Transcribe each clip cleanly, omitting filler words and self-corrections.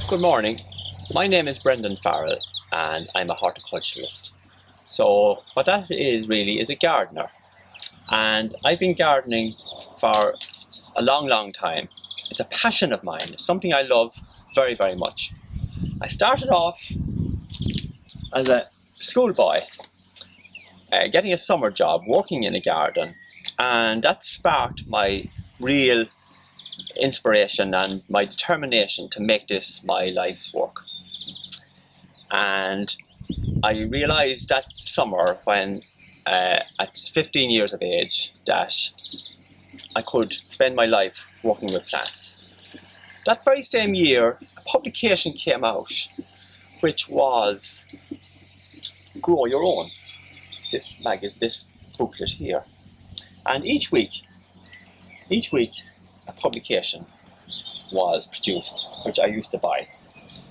Good morning, my name is Brendan Farrell and I'm a horticulturalist. So what that is really is a gardener, and I've been gardening for a long time. It's a passion of mine, it's something I love very much. I started off as a schoolboy, getting a summer job working in a garden, and that sparked my real inspiration and my determination to make this my life's work. And I realised that summer when at 15 years of age that I could spend my life working with plants. That very same year a publication came out which was Grow Your Own, this booklet here, and each week a publication was produced which I used to buy.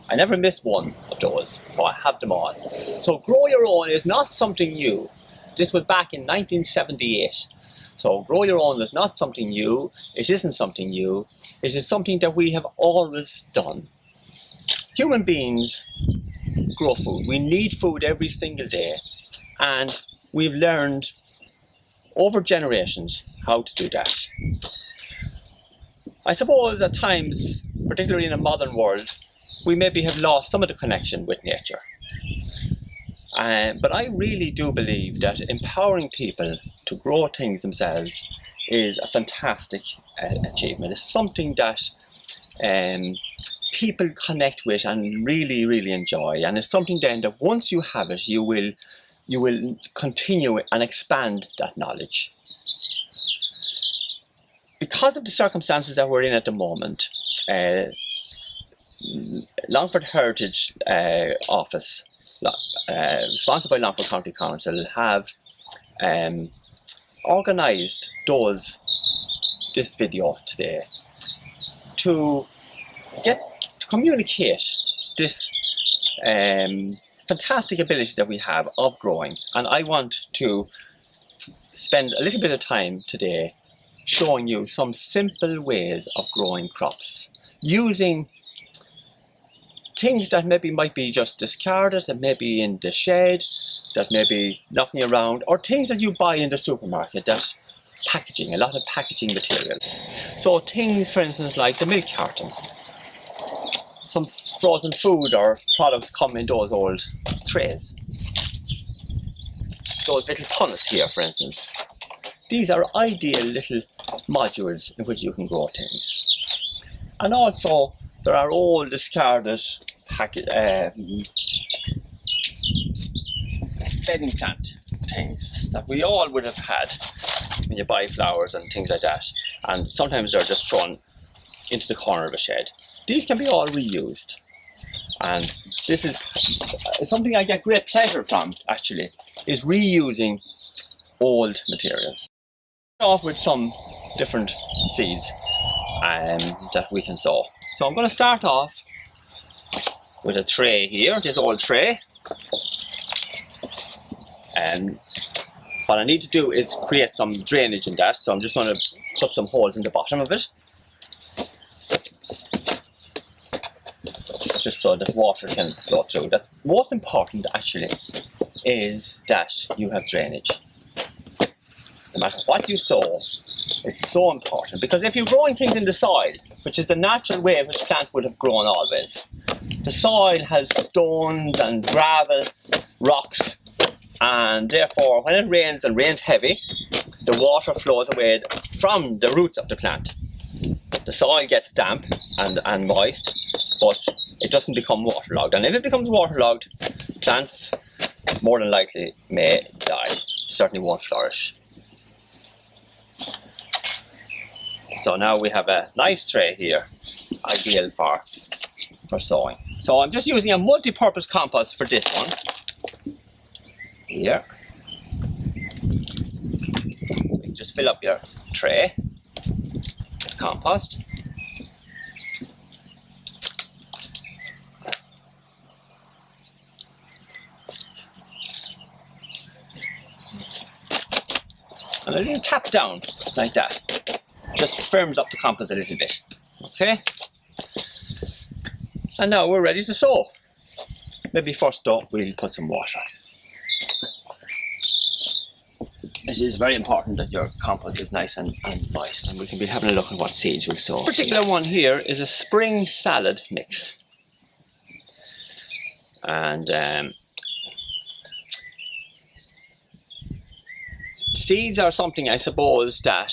I never missed one of those, so I have them all. So Grow Your Own is not something new. This was back in 1978. So Grow Your Own is not something new. It isn't something new. It is something that we have always done. Human beings grow food. We need food every single day, and we've learned over generations how to do that. I suppose at times, particularly in a modern world, we maybe have lost some of the connection with nature. But I really do believe that empowering people to grow things themselves is a fantastic achievement. It's something that people connect with and really enjoy, and it's something then that once you have it, you will continue and expand that knowledge. Because of the circumstances that we're in at the moment, Longford Heritage Office, sponsored by Longford County Council, have organised this video today to communicate this fantastic ability that we have of growing. And I want to spend a little bit of time today showing you some simple ways of growing crops, using things that maybe might be just discarded, that may be in the shed, that may be knocking around, or things that you buy in the supermarket, that packaging, a lot of packaging materials. So things, for instance, like the milk carton. Some frozen food or products come in those old trays. Those little punnets here, for instance. These are ideal little modules in which you can grow things. And also there are old discarded bedding plant things that we all would have had when you buy flowers and things like that, and sometimes they're just thrown into the corner of a shed. These can be all reused, and this is something I get great pleasure from, actually, is reusing old materials. Off with some different seeds that we can sow. So I'm going to start off with a tray here, this old tray. And what I need to do is create some drainage in that, so I'm just going to cut some holes in the bottom of it, just so that water can flow through. That's most important, actually, is that you have drainage. No matter what you sow, it's so important, because if you're growing things in the soil, which is the natural way in which plants would have grown always, the soil has stones and gravel, rocks, and therefore when it rains and rains heavy, the water flows away from the roots of the plant. The soil gets damp and moist, but it doesn't become waterlogged, and if it becomes waterlogged, plants more than likely may die, certainly won't flourish. So now we have a nice tray here, ideal for sowing. So I'm just using a multi-purpose compost for this one. Here. So you just fill up your tray with compost. And a little tap down like that just firms up the compost a little bit. Okay? And now we're ready to sow. Maybe first up we'll put some water. It is very important that your compost is nice and moist, and we can be having a look at what seeds we'll sow. This particular one here is a spring salad mix. And seeds are something, I suppose, that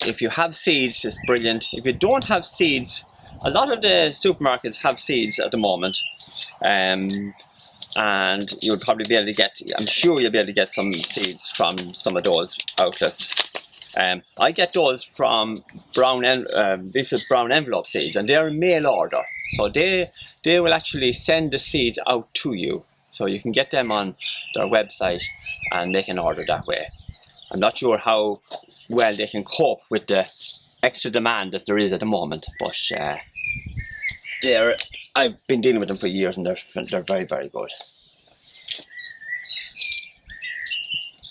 if you have seeds, it's brilliant. If you don't have seeds, a lot of the supermarkets have seeds at the moment. And you'll probably be able to get, I'm sure you'll be able to get some seeds from some of those outlets. I get those from this is brown envelope seeds, and they're mail order. So they will actually send the seeds out to you. So you can get them on their website and they can order that way. I'm not sure how well they can cope with the extra demand that there is at the moment, but I've been dealing with them for years and they're very, very good.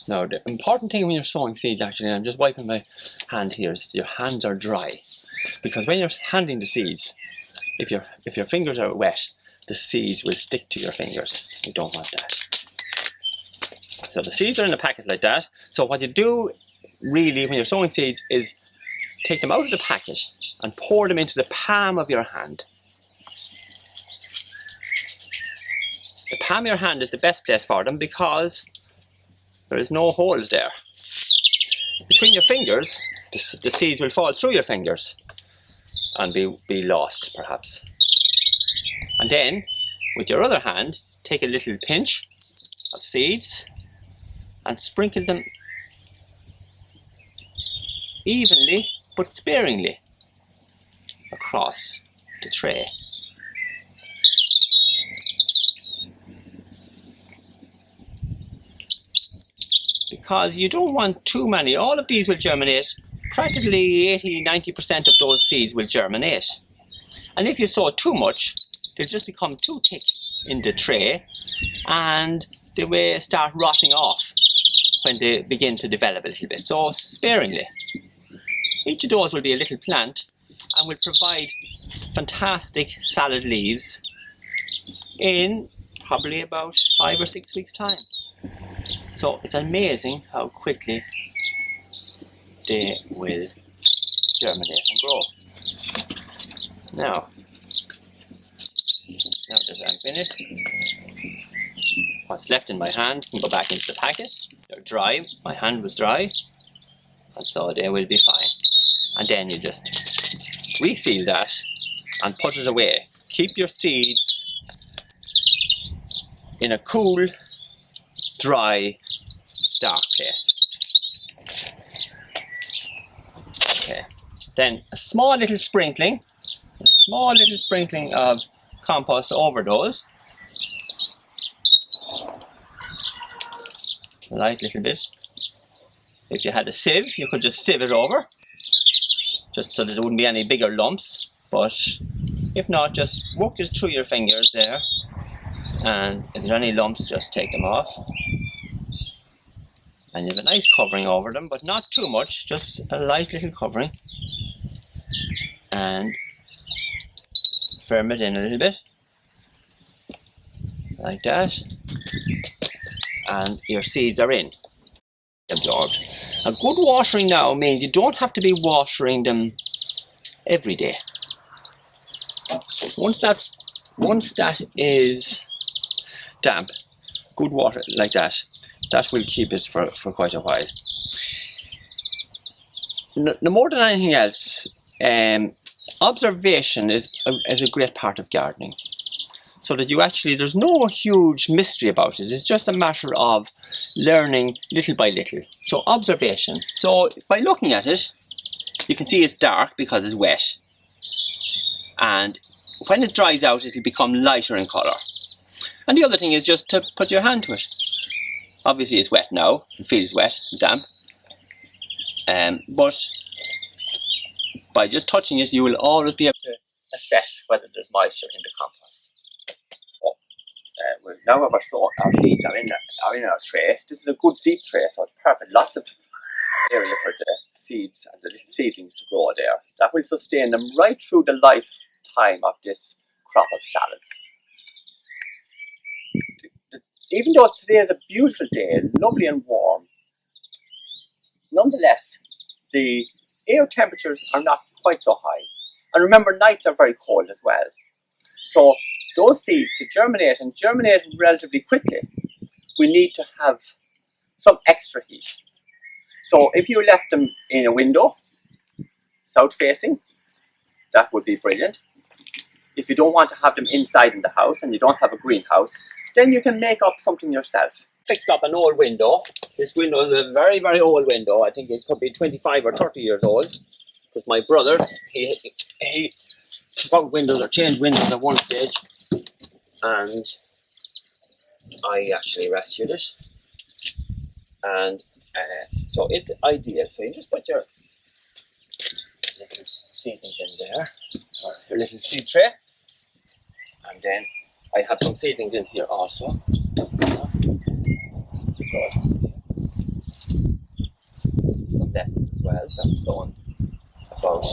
Now, the important thing when you're sowing seeds, actually, I'm just wiping my hand here, is that your hands are dry. Because when you're handling the seeds, if your fingers are wet, the seeds will stick to your fingers. You don't want that. So the seeds are in a packet like that. So what you do really when you're sowing seeds is take them out of the packet and pour them into the palm of your hand. The palm of your hand is the best place for them because there is no holes there. Between your fingers, the seeds will fall through your fingers and be lost, perhaps. And then, with your other hand, take a little pinch of seeds and sprinkle them evenly but sparingly across the tray. Because you don't want too many. All of these will germinate. Practically 80-90% of those seeds will germinate. And if you sow too much, they'll just become too thick in the tray and they will start rotting off when they begin to develop a little bit. So sparingly. Each of those will be a little plant and will provide fantastic salad leaves in probably about 5 or 6 weeks' time. So it's amazing how quickly they will germinate and grow. Now that I'm finished, what's left in my hand can go back into the packet. They're dry, my hand was dry, and so they will be fine. And then you just reseal that and put it away. Keep your seeds in a cool, dry, dark place. Okay. Then a small little sprinkling of compost over those. A light little bit. If you had a sieve, you could just sieve it over, just so that there wouldn't be any bigger lumps. But if not, just work it through your fingers there. And if there's any lumps, just take them off. And you have a nice covering over them, but not too much, just a light little covering. And firm it in a little bit, like that. And your seeds are in, absorbed. A good watering now means you don't have to be watering them every day. Once that is damp, good water like that will keep it for quite a while. No more than anything else, observation is a great part of gardening. So that there's no huge mystery about it. It's just a matter of learning little by little. So observation. So by looking at it, you can see it's dark because it's wet. And when it dries out, it'll become lighter in colour. And the other thing is just to put your hand to it. Obviously it's wet now, it feels wet and damp. But by just touching it, you will always be able to assess whether there's moisture in the compost. Now our seeds are in our tray. This is a good deep tray, so it's perfect. Lots of area for the seeds and the little seedlings to grow there. That will sustain them right through the lifetime of this crop of salads. Even though today is a beautiful day, lovely and warm, nonetheless, the air temperatures are not quite so high. And remember, nights are very cold as well. So those seeds to germinate and germinate relatively quickly, we need to have some extra heat. So if you left them in a window, south facing, that would be brilliant. If you don't want to have them inside in the house and you don't have a greenhouse, then you can make up something yourself. Fixed up an old window. This window is a very, very old window. I think it could be 25 or 30 years old. With my brothers, he took out windows or changed windows at one stage, and I actually rescued it. And so it's ideal. So you just put your little seedlings in there, or your little seed tray, and then I have some seedlings in here also. Just put this up. Some lessons as well that was sown about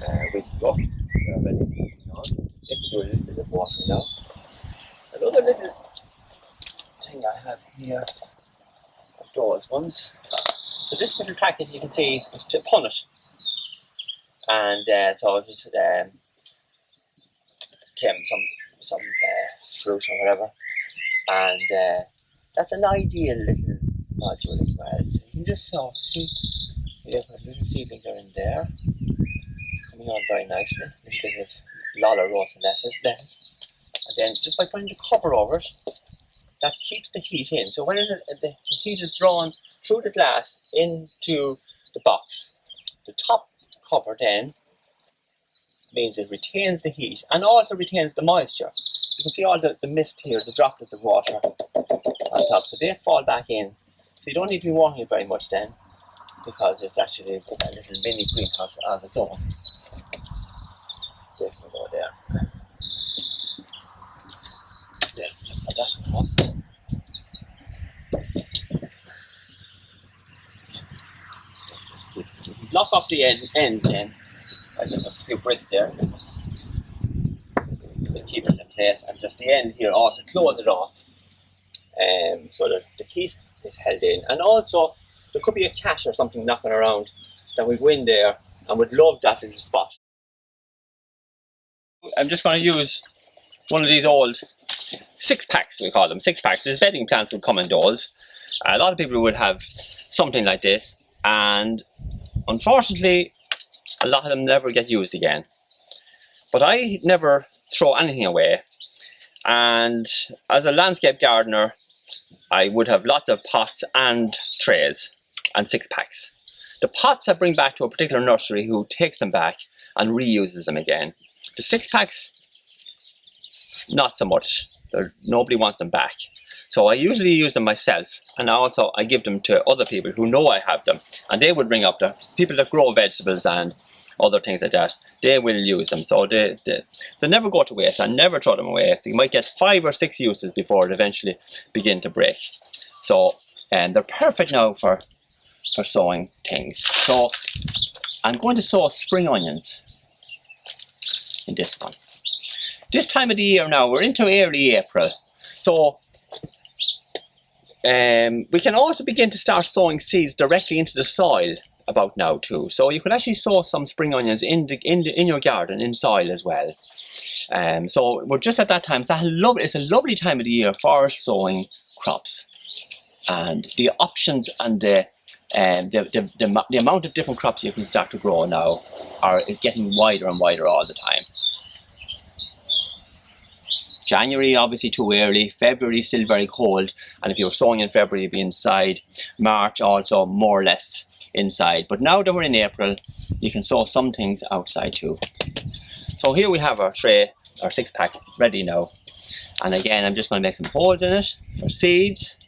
a week ago. They're already moving on. Let me do a little bit of watering now. Another little thing I have here of those ones. So this little packet you can see is to punnet. And so it was came some fruit or whatever. And that's an ideal little module as well. So you can just see the little seedlings are in there, coming on very nicely. A little bit of Lala rose and lettuce. And then just by putting the cover over it, that keeps the heat in. So when the heat is drawn through the glass into the box, the top cover then means it retains the heat and also retains the moisture. You can see all the mist here, the droplets of water on top. So they fall back in. So you don't need to be watering it very much then, because it's actually a little mini greenhouse on its own. There we go there. Yeah, just put that across. Just lock up the ends then. I just have a few bricks there. Keep it in place, and just the end here also close it off, so that the heat is held in. And also there could be a cat or something knocking around that would go in there and would love that little spot. I'm just going to use one of these old 6-packs, we call them 6-packs. These bedding plants would come in those. A lot of people would have something like this, and unfortunately a lot of them never get used again. But I never throw anything away, and as a landscape gardener I would have lots of pots and trays and 6-packs. The pots I bring back to a particular nursery who takes them back and reuses them again. The 6-packs, not so much. Nobody wants them back. So I usually use them myself, and also I give them to other people who know I have them, and they would ring up the people that grow vegetables and other things like that. They will use them, so they never go to waste. I never throw them away. They might get 5 or 6 uses before they eventually begin to break. So, and they're perfect now for sowing things. So I'm going to sow spring onions in this one. This time of the year now, we're into early April, so we can also begin to start sowing seeds directly into the soil about now too. So you could actually sow some spring onions in your garden in soil as well. So we're just at that time. It's a lovely time of the year for sowing crops, and the options and the amount of different crops you can start to grow now is getting wider and wider all the time. January obviously too early, February still very cold, and if you're sowing in February you'd be inside. March also more or less inside, but now that we're in April you can sow some things outside too. So here we have our tray, our 6-pack ready now, and again I'm just going to make some holes in it for seeds.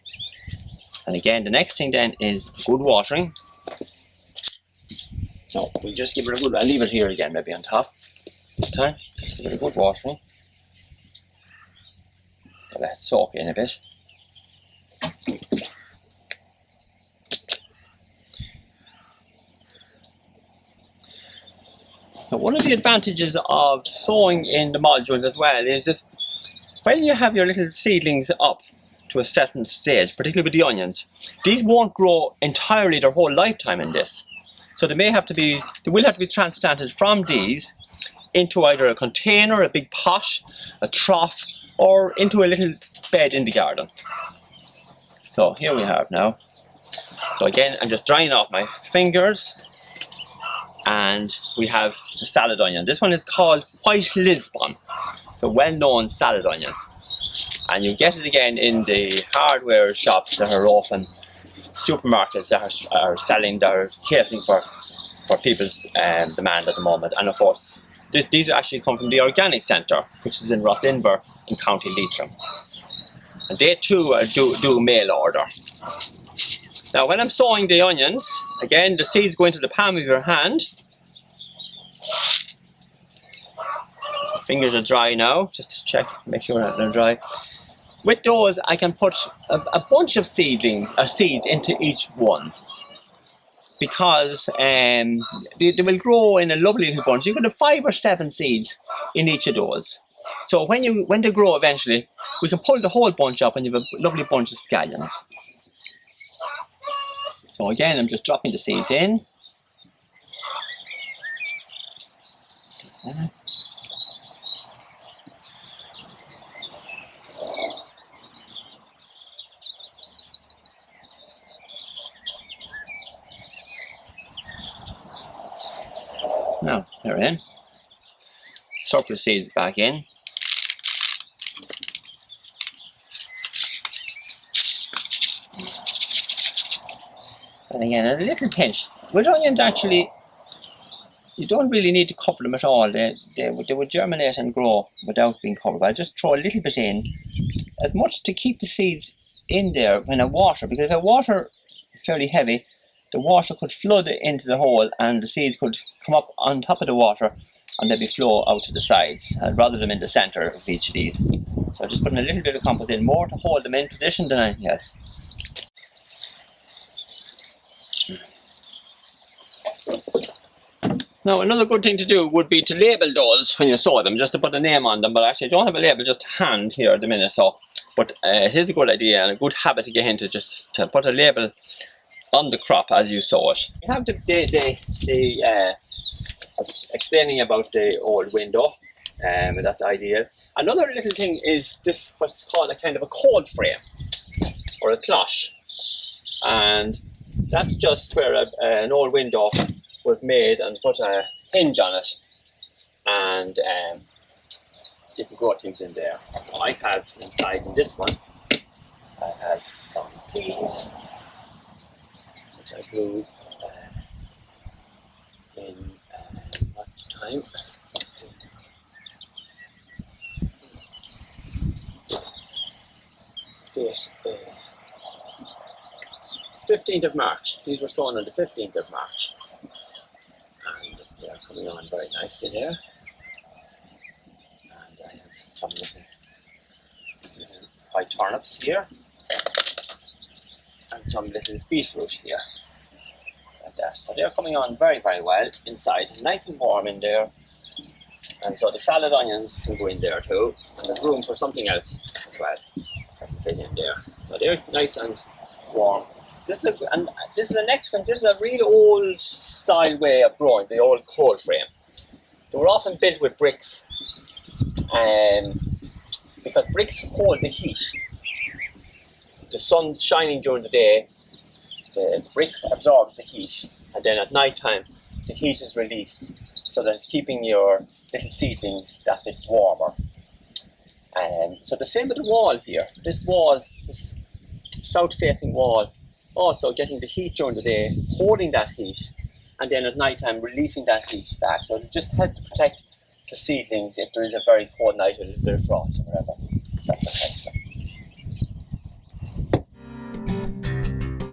And again the next thing then is good watering. So we'll just give it a good, I'll leave it here again maybe on top this time. Just give it a good watering. Let it soak in a bit. Now, one of the advantages of sowing in the modules as well is that when you have your little seedlings up to a certain stage, particularly with the onions, these won't grow entirely their whole lifetime in this. So they will have to be transplanted from these into either a container, a big pot, a trough, or into a little bed in the garden. So here we have now. So again, I'm just drying off my fingers, and we have the salad onion. This one is called White Lisbon. It's a well-known salad onion. And you get it again in the hardware shops that are open, supermarkets that are catering for people's demand at the moment. And of course, these actually come from the Organic Centre, which is in Rossinver in County Leitrim. And they too do mail order. Now when I'm sowing the onions, again the seeds go into the palm of your hand. Fingers are dry now, just to check, make sure that they're dry. With those I can put a bunch of seeds into each one, because they will grow in a lovely little bunch. You could have 5 or 7 seeds in each of those. So when they grow eventually, we can pull the whole bunch up and you have a lovely bunch of scallions. So again, I'm just dropping the seeds in. Now, they're in. Surplus seeds back in. And again, a little pinch. With onions, actually, you don't really need to cover them at all. They would germinate and grow without being covered. I just throw a little bit in, as much to keep the seeds in there when I water, because if I water fairly heavy, the water could flood into the hole and the seeds could come up on top of the water and maybe flow out to the sides. I'd rather them in the centre of each of these. So I'm just putting a little bit of compost in, more to hold them in position than anything else. Now another good thing to do would be to label those when you sow them, just to put a name on them, but actually I don't have a label just to hand here at the minute, so but it is a good idea and a good habit to get into, just to put a label on the crop as you sow it. We have I was explaining about the old window, and that's ideal. Another little thing is this, what's called a kind of a cold frame or a cloche, and that's just where an old window was made and put a hinge on it, and you can grow things in there. So I have inside in this one, I have some peas which I grew in what time? Let's see. Date is 15th of March. These were sown on the 15th of March. And they are coming on very nicely there. And I have some little white turnips here. And some little beetroot here. Like that. So they're coming on very, very well inside. Nice and warm in there. And so the salad onions can go in there too. And there's room for something else as well that can fit in there. So they're nice and warm. This is a real old style way of growing, the old cold frame. They were often built with bricks, because bricks hold the heat. The sun's shining during the day, the brick absorbs the heat, and then at night time the heat is released, so that it's keeping your little seedlings that bit warmer. So the same with the wall here. This south-facing wall, also getting the heat during the day, holding that heat, and then at night time releasing that heat back. So it just helps to protect the seedlings if there is a very cold night or a little bit of frost or whatever. That's fantastic.